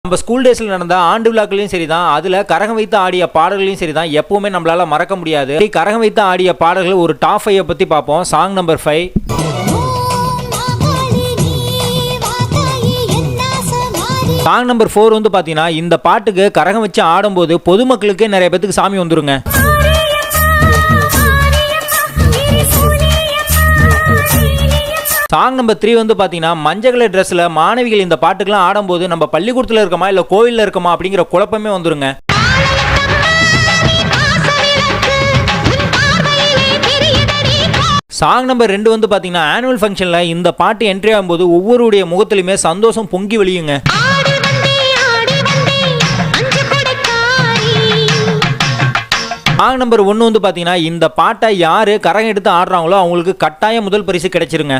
நம்ம ஸ்கூல் டேஸில் நடந்த ஆண்டு விழாக்களையும் சரி தான், அதில் கரகம் வைத்து ஆடிய பாடல்களையும் சரி தான் எப்பவுமே நம்மளால மறக்க முடியாது. கரகம் வைத்து ஆடிய பாடல்கள் ஒரு டாப் 5 பற்றி பார்ப்போம். Song number 5. சாங் நம்பர் 4 வந்து பார்த்தீங்கன்னா, இந்த பாட்டுக்கு கரகம் வச்சு ஆடும்போது பொதுமக்களுக்கே நிறைய பேத்துக்கு சாமி வந்துருங்க. சாங் நம்பர் 3 வந்து பார்த்தீங்கன்னா, மஞ்சள் கலர் ட்ரெஸ்ஸில் மாணவிகள் இந்த பாட்டுக்கெல்லாம் ஆடும்போது நம்ம பள்ளிக்கூடத்தில் இருக்கமா இல்லை கோவிலில் இருக்கமா அப்படிங்கிற குழப்பமே வந்துருங்க. சாங் நம்பர் 2 வந்து பார்த்தீங்கன்னா, ஆனுவல் ஃபங்க்ஷனில் இந்த பாட்டு என்ட்ரி ஆகும்போது ஒவ்வொருடைய முகத்திலுமே சந்தோஷம் பொங்கி வெளியுங்க. சாங் நம்பர் 1 வந்து பார்த்தீங்கன்னா, இந்த பாட்டை யார் கரகம் எடுத்து ஆடுறாங்களோ அவங்களுக்கு கட்டாயம் முதல் பரிசு கிடைச்சிருங்க.